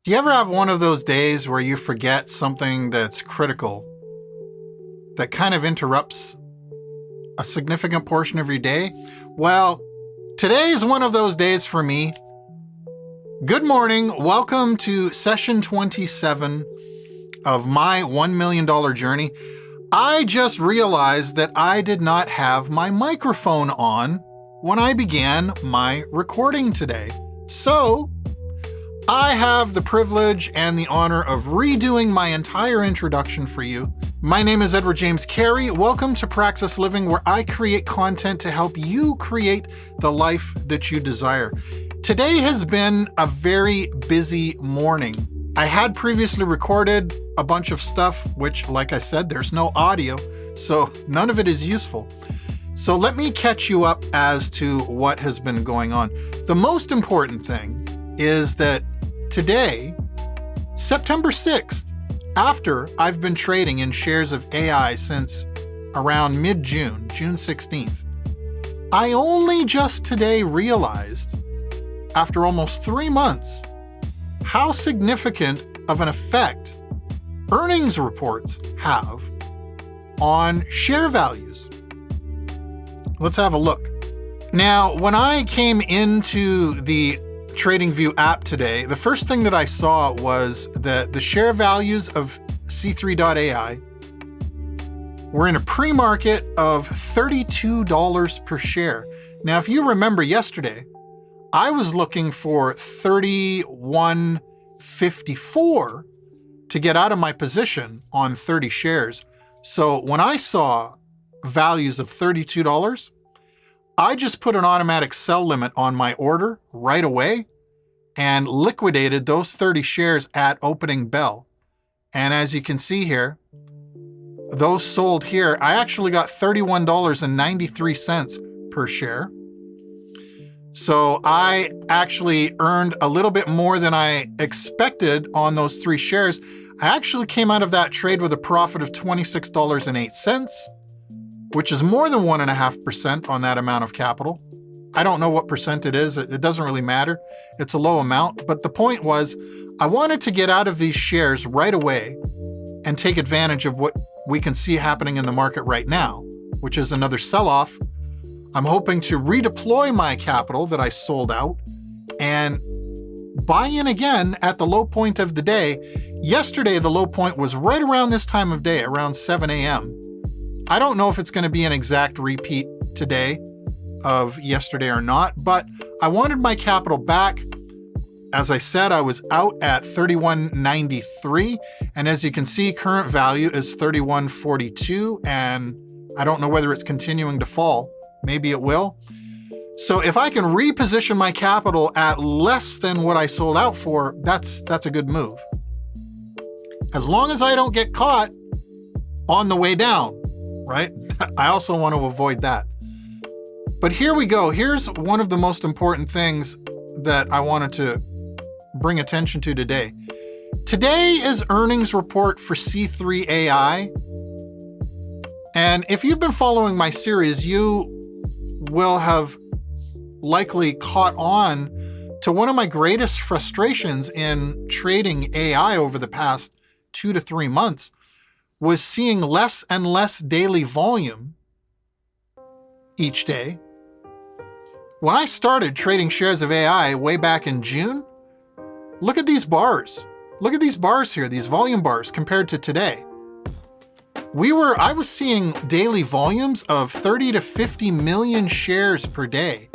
Do you ever have one of those days where you forget something that's critical, that kind of interrupts a significant portion of your day? Well, today is one of those days for me. Good morning. Welcome to session 27 of my $1 million journey. I just realized that I did not have my microphone on when I began my recording today. So I have the privilege and the honor of redoing my entire introduction for you. My name is Edward James Carey. Welcome to Praxis Living, where I create content to help you create the life that you desire. Today has been a very busy morning. I had previously recorded a bunch of stuff, which, like I said, there's no audio, so none of it is useful. So let me catch you up as to what has been going on. The most important thing is that today, September 6th, after I've been trading in shares of AI since around mid-June, June 16th, I only just today realized, after almost 3 months, how significant of an effect earnings reports have on share values. Let's have a look. Now, when I came into the TradingView app today, the first thing that I saw was that the share values of C3.ai were in a pre-market of $32 per share. Now, if you remember yesterday, I was looking for $31.54 to get out of my position on 30 shares. So when I saw values of $32, I just put an automatic sell limit on my order right away and liquidated those 30 shares at opening bell. And as you can see here, those sold here. I actually got $31.93 per share. So I actually earned a little bit more than I expected on those 3 shares. I actually came out of that trade with a profit of $26.08. which is more than 1.5% on that amount of capital. I don't know what percent it is. It doesn't really matter. It's a low amount. But the point was, I wanted to get out of these shares right away and take advantage of what we can see happening in the market right now, which is another sell-off. I'm hoping to redeploy my capital that I sold out and buy in again at the low point of the day. Yesterday, the low point was right around this time of day, around 7 a.m. I don't know if it's going to be an exact repeat today of yesterday or not, but I wanted my capital back. As I said, I was out at $31.93, and as you can see, current value is $31.42, and I don't know whether it's continuing to fall. Maybe it will. So if I can reposition my capital at less than what I sold out for, that's a good move. As long as I don't get caught on the way down, right? I also want to avoid that. But here we go. Here's one of the most important things that I wanted to bring attention to today. Today is earnings report for C3 AI. And if you've been following my series, you will have likely caught on to one of my greatest frustrations in trading AI over the past 2 to 3 months was seeing less and less daily volume each day. When I started trading shares of AI way back in June, look at these bars. Look at these bars here, these volume bars compared to today. I was seeing daily volumes of 30 to 50 million shares per day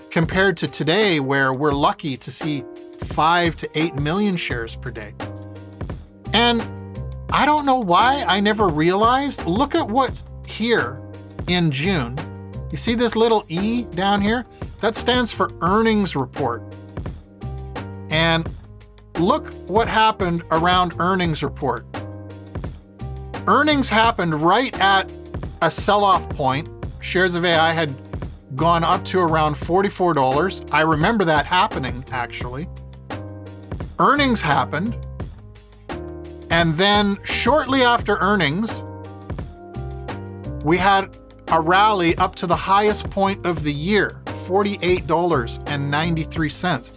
compared to today where we're lucky to see 5 to 8 million shares per day. And I don't know why I never realized. Look at what's here in June. You see this little E down here? That stands for earnings report. And look what happened around earnings report. Earnings happened right at a sell-off point. Shares of AI had gone up to around $44. I remember that happening, actually. Earnings happened. And then shortly after earnings, we had a rally up to the highest point of the year, $48.93.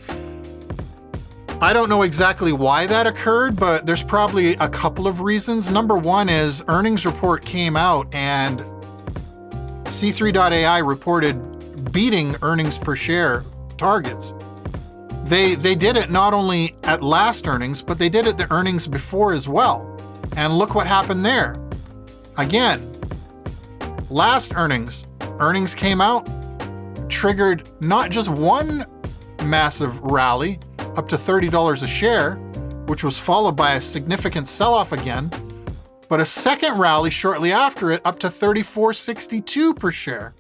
I don't know exactly why that occurred, but there's probably a couple of reasons. Number one is earnings report came out and C3.ai reported beating earnings per share targets. They did it not only at last earnings, but they did it the earnings before as well. And look what happened there. Again, last earnings came out, triggered not just one massive rally up to $30 a share, which was followed by a significant sell-off again, but a second rally shortly after it up to $34.62 per share.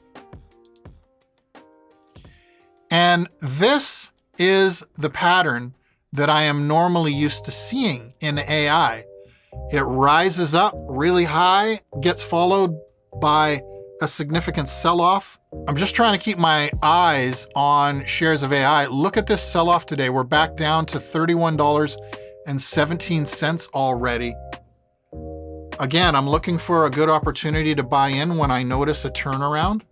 And this is the pattern that I am normally used to seeing in AI. It rises up really high, gets followed by a significant sell-off. I'm just trying to keep my eyes on shares of AI. Look at this sell-off today. We're back down to $31.17 already. Again, I'm looking for a good opportunity to buy in when I notice a turnaround.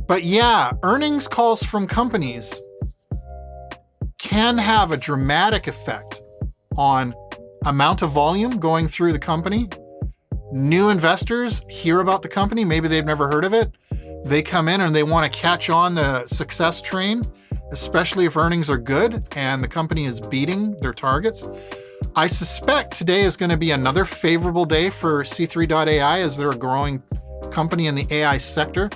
But yeah, earnings calls from companies can have a dramatic effect on amount of volume going through the company. New investors hear about the company, maybe they've never heard of it. They come in and they want to catch on the success train, especially if earnings are good and the company is beating their targets. I suspect today is going to be another favorable day for C3.ai as they're a growing company in the AI sector.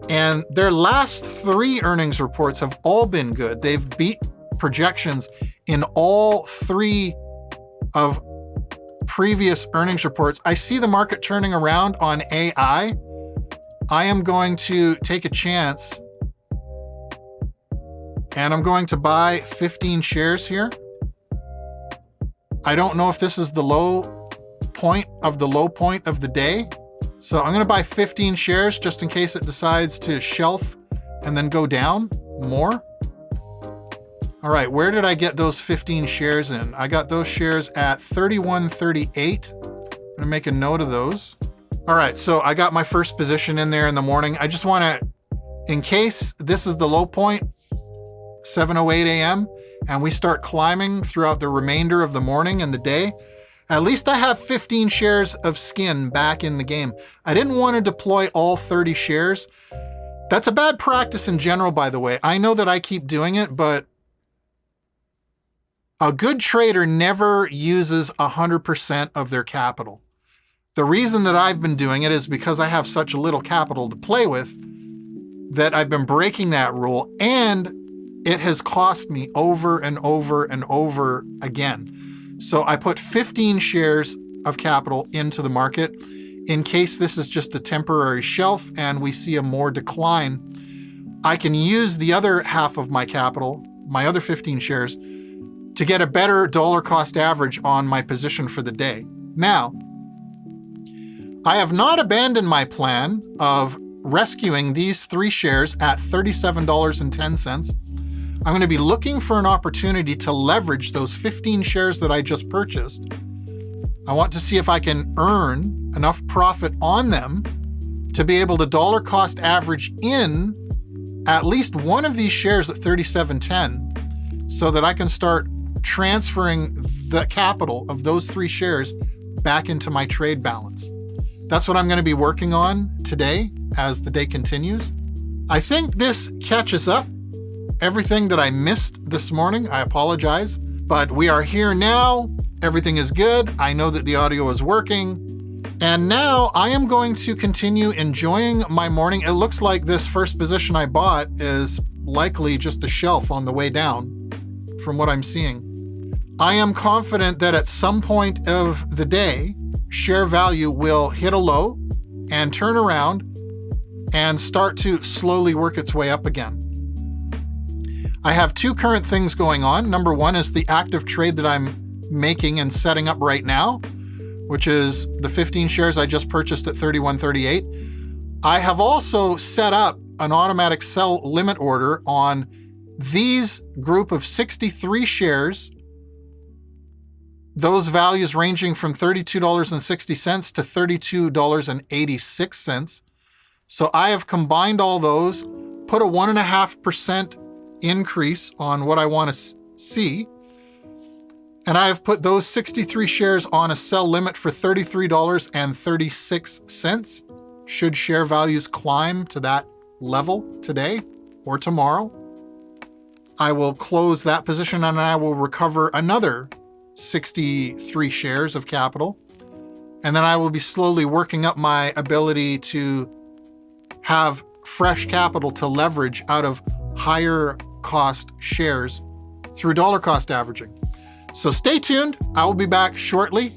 And their last 3 earnings reports have all been good. They've beat projections in all 3 of previous earnings reports. I see the market turning around on AI. I am going to take a chance and I'm going to buy 15 shares here. I don't know if this is the low point of the day. So I'm going to buy 15 shares just in case it decides to shelf and then go down more. All right, where did I get those 15 shares in? I got those shares at 31.38. I'm gonna make a note of those. All right, so I got my first position in there in the morning. I just wanna, in case this is the low point, 7:08 a.m., and we start climbing throughout the remainder of the morning and the day, at least I have 15 shares of skin back in the game. I didn't want to deploy all 30 shares. That's a bad practice in general, by the way. I know that I keep doing it, but a good trader never uses 100% of their capital. The reason that I've been doing it is because I have such little capital to play with that I've been breaking that rule, and it has cost me over and over and over again. So I put 15 shares of capital into the market in case this is just a temporary shelf and we see a more decline. I can use the other half of my capital, my other 15 shares, to get a better dollar cost average on my position for the day. Now, I have not abandoned my plan of rescuing these 3 shares at $37.10. I'm going to be looking for an opportunity to leverage those 15 shares that I just purchased. I want to see if I can earn enough profit on them to be able to dollar cost average in at least one of these shares at $37.10 so that I can start transferring the capital of those 3 shares back into my trade balance. That's what I'm going to be working on today as the day continues. I think this catches up everything that I missed this morning. I apologize, but we are here now. Everything is good. I know that the audio is working. And now I am going to continue enjoying my morning. It looks like this first position I bought is likely just a shelf on the way down from what I'm seeing. I am confident that at some point of the day, share value will hit a low and turn around and start to slowly work its way up again. I have 2 current things going on. Number 1 is the active trade that I'm making and setting up right now, which is the 15 shares I just purchased at $31.38. I have also set up an automatic sell limit order on these group of 63 shares, those values ranging from $32.60 to $32.86. So I have combined all those, put a 1.5% increase on what I want to see, And I have put those 63 shares on a sell limit for $33.36. Should share values climb to that level today or tomorrow, I will close that position and I will recover another 63 shares of capital. And then I will be slowly working up my ability to have fresh capital to leverage out of higher cost shares through dollar cost averaging. So stay tuned. I will be back shortly.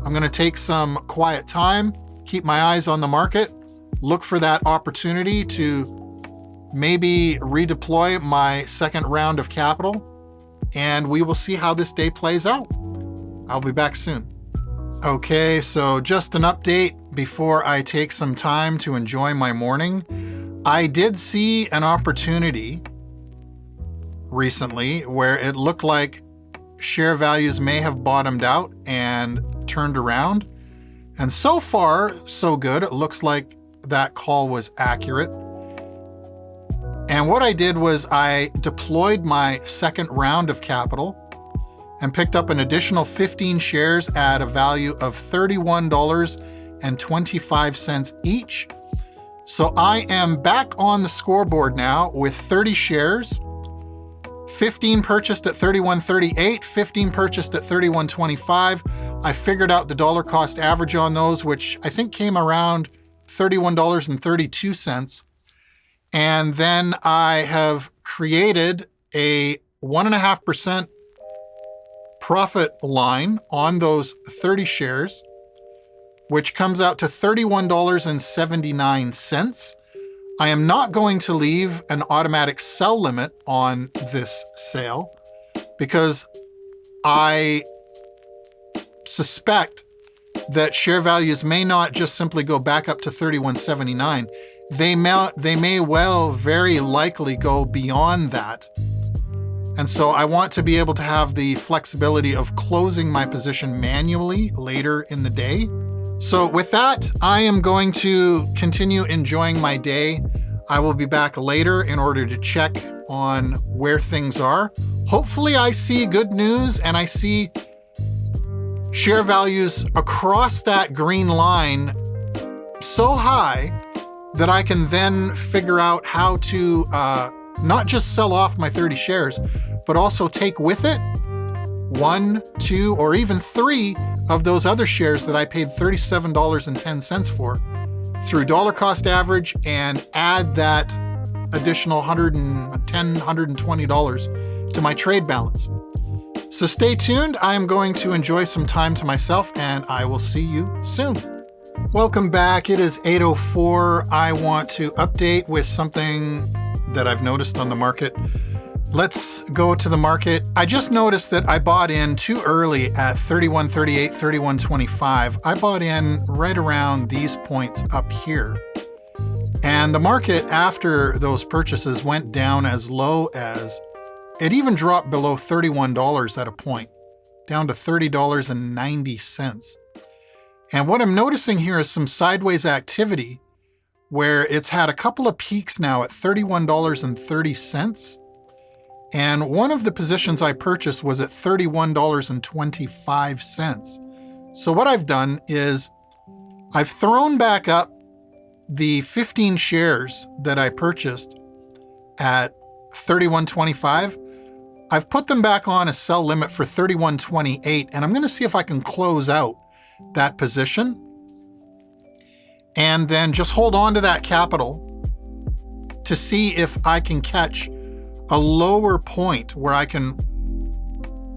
I'm going to take some quiet time, keep my eyes on the market, look for that opportunity to maybe redeploy my second round of capital, and we will see how this day plays out. I'll be back soon. Okay, so just an update before I take some time to enjoy my morning. I did see an opportunity recently where it looked like share values may have bottomed out and turned around. And so far, so good. It looks like that call was accurate. And what I did was I deployed my second round of capital and picked up an additional 15 shares at a value of $31.25 each. So I am back on the scoreboard now with 30 shares, 15 purchased at $31.38, 15 purchased at $31.25. I figured out the dollar cost average on those, which I think came around $31.32. And then I have created a 1.5% profit line on those 30 shares, which comes out to $31.79. I am not going to leave an automatic sell limit on this sale because I suspect that share values may not just simply go back up to $31.79. They may well very likely go beyond that. And so I want to be able to have the flexibility of closing my position manually later in the day. So with that, I am going to continue enjoying my day. I will be back later in order to check on where things are. Hopefully I see good news and I see share values across that green line so high that I can then figure out how to not just sell off my 30 shares, but also take with it 1, 2, or even 3 of those other shares that I paid $37.10 for through dollar cost average and add that additional $110, $120 to my trade balance. So stay tuned. I am going to enjoy some time to myself and I will see you soon. Welcome back. It is 8:04. I want to update with something that I've noticed on the market. Let's go to the market. I just noticed that I bought in too early at $31.38, $31.25. I bought in right around these points up here. And the market after those purchases went down as low as, it even dropped below $31 at a point, down to $30.90. And what I'm noticing here is some sideways activity where it's had a couple of peaks now at $31.30. And one of the positions I purchased was at $31.25. So what I've done is I've thrown back up the 15 shares that I purchased at $31.25. I've put them back on a sell limit for $31.28, and I'm going to see if I can close out that position and then just hold on to that capital to see if I can catch a lower point where I can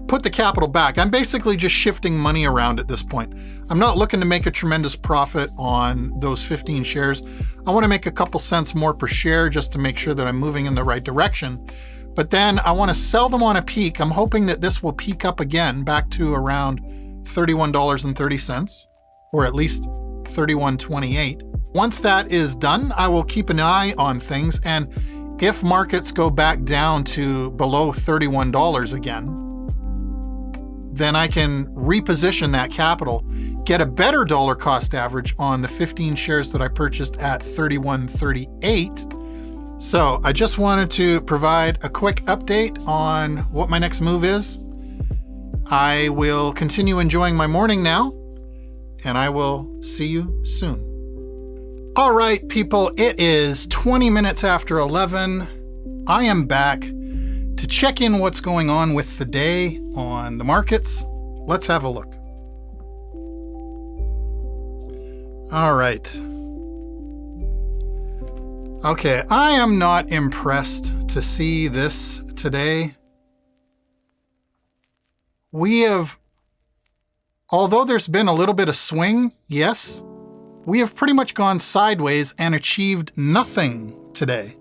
put the capital back. I'm basically just shifting money around at this point. I'm not looking to make a tremendous profit on those 15 shares. I want to make a couple cents more per share just to make sure that I'm moving in the right direction. But then I want to sell them on a peak. I'm hoping that this will peak up again back to around $31.30, or at least $31.28. Once that is done, I will keep an eye on things, and if markets go back down to below $31 again, then I can reposition that capital, get a better dollar cost average on the 15 shares that I purchased at $31.38. So I just wanted to provide a quick update on what my next move is. I will continue enjoying my morning now, and I will see you soon. All right, people, it is 20 minutes after 11. I am back to check in what's going on with the day on the markets. Let's have a look. All right. Okay, I am not impressed to see this today. Although there's been a little bit of swing, yes, we have pretty much gone sideways and achieved nothing today.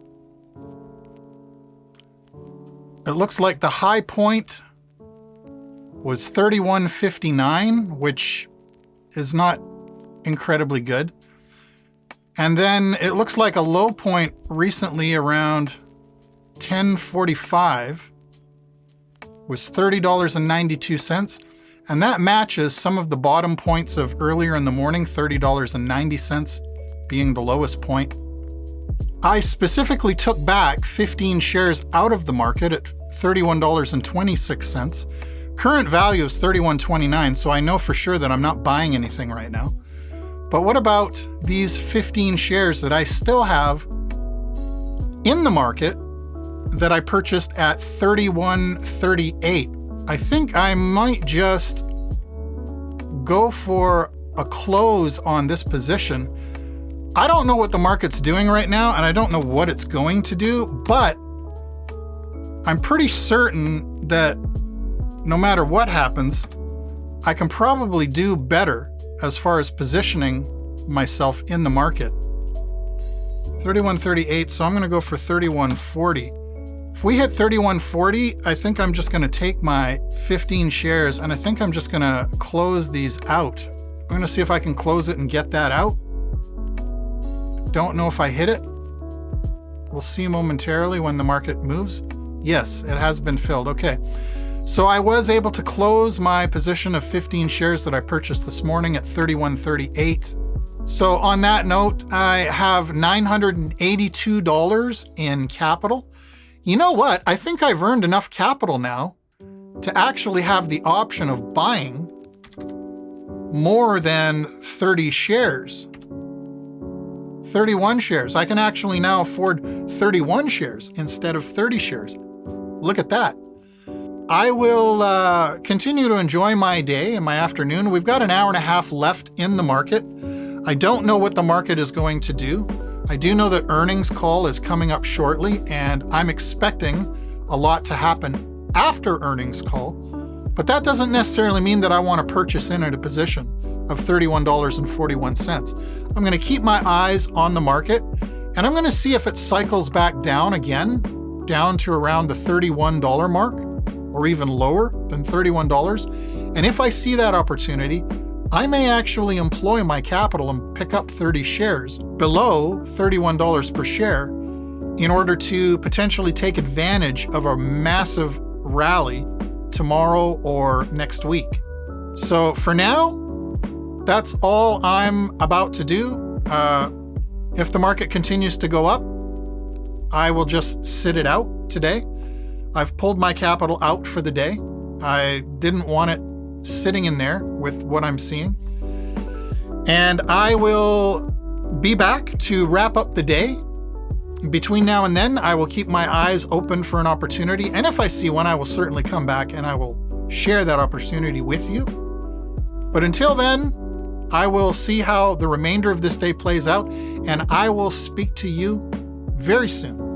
It looks like the high point was 31.59, which is not incredibly good. And then it looks like a low point recently around 10.45 was $30.92. And that matches some of the bottom points of earlier in the morning, $30.90 being the lowest point. I specifically took back 15 shares out of the market at $31.26. Current value is $31.29, so I know for sure that I'm not buying anything right now. But what about these 15 shares that I still have in the market that I purchased at $31.38? I think I might just go for a close on this position. I don't know what the market's doing right now, and I don't know what it's going to do, but I'm pretty certain that no matter what happens, I can probably do better as far as positioning myself in the market. 31.38, so I'm going to go for 31.40. If we hit 31.40, I think I'm just going to take my 15 shares and I think I'm just going to close these out. I'm going to see if I can close it and get that out. Don't know if I hit it. We'll see momentarily when the market moves. Yes, it has been filled. Okay. So I was able to close my position of 15 shares that I purchased this morning at 31.38. So on that note, I have $982 in capital. You know what? I think I've earned enough capital now to actually have the option of buying more than 30 shares. 31 shares. I can actually now afford 31 shares instead of 30 shares. Look at that. I will continue to enjoy my day and my afternoon. We've got an hour and a half left in the market. I don't know what the market is going to do. I do know that earnings call is coming up shortly, and I'm expecting a lot to happen after earnings call. But that doesn't necessarily mean that I want to purchase in at a position of $31.41. I'm going to keep my eyes on the market, and I'm going to see if it cycles back down again, down to around the $31 mark, or even lower than $31. And if I see that opportunity, I may actually employ my capital and pick up 30 shares below $31 per share in order to potentially take advantage of a massive rally tomorrow or next week. So for now, that's all I'm about to do. If the market continues to go up, I will just sit it out today. I've pulled my capital out for the day. I didn't want it sitting in there with what I'm seeing. And I will be back to wrap up the day. Between now and then, I will keep my eyes open for an opportunity. And if I see one, I will certainly come back and I will share that opportunity with you. But until then, I will see how the remainder of this day plays out, and I will speak to you very soon.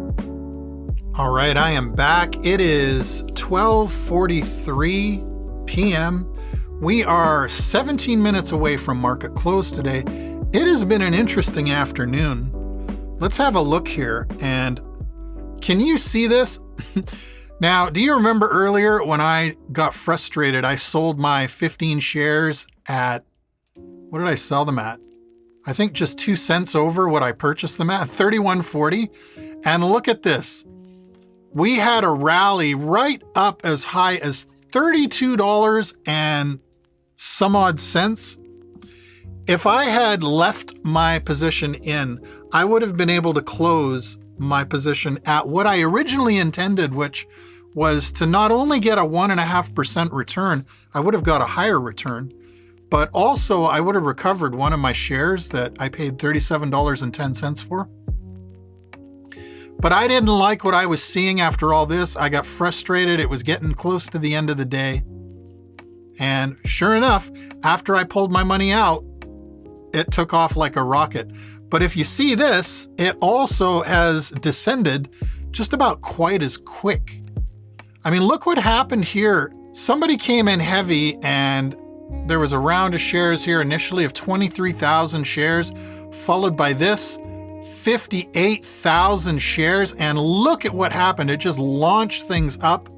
All right, I am back. It is 12:43 p.m. We are 17 minutes away from market close today. It has been an interesting afternoon. Let's have a look here. And can you see this? Now, do you remember earlier when I got frustrated, I sold my 15 shares at, what did I sell them at? I think just 2 cents over what I purchased them at, $31.40. And look at this. We had a rally right up as high as $32 and some odd cents. If I had left my position in, I would have been able to close my position at what I originally intended, which was to not only get a 1.5% return, I would have got a higher return, but also I would have recovered one of my shares that I paid $37.10 for. But I didn't like what I was seeing after all this. I got frustrated. It was getting close to the end of the day. And sure enough, after I pulled my money out, it took off like a rocket. But if you see this, it also has descended just about quite as quick. I mean, look what happened here. Somebody came in heavy and there was a round of shares here initially of 23,000 shares, followed by this 58,000 shares. And look at what happened. It just launched things up.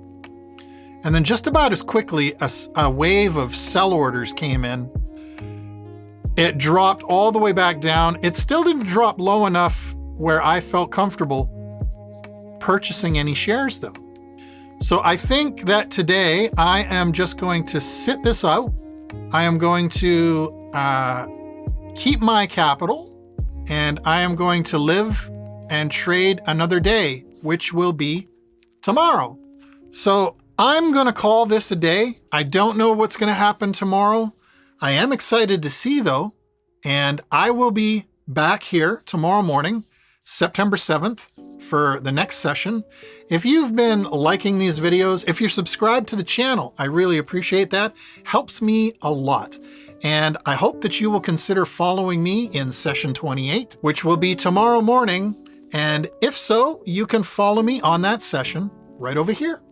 And then just about as quickly, a wave of sell orders came in. It dropped all the way back down. It still didn't drop low enough where I felt comfortable purchasing any shares though. So I think that today I am just going to sit this out. I am going to keep my capital, and I am going to live and trade another day, which will be tomorrow. So I'm going to call this a day. I don't know what's going to happen tomorrow. I am excited to see though, and I will be back here tomorrow morning, September 7th, for the next session. If you've been liking these videos, if you're subscribed to the channel, I really appreciate that. Helps me a lot. And I hope that you will consider following me in session 28, which will be tomorrow morning. And if so, you can follow me on that session right over here.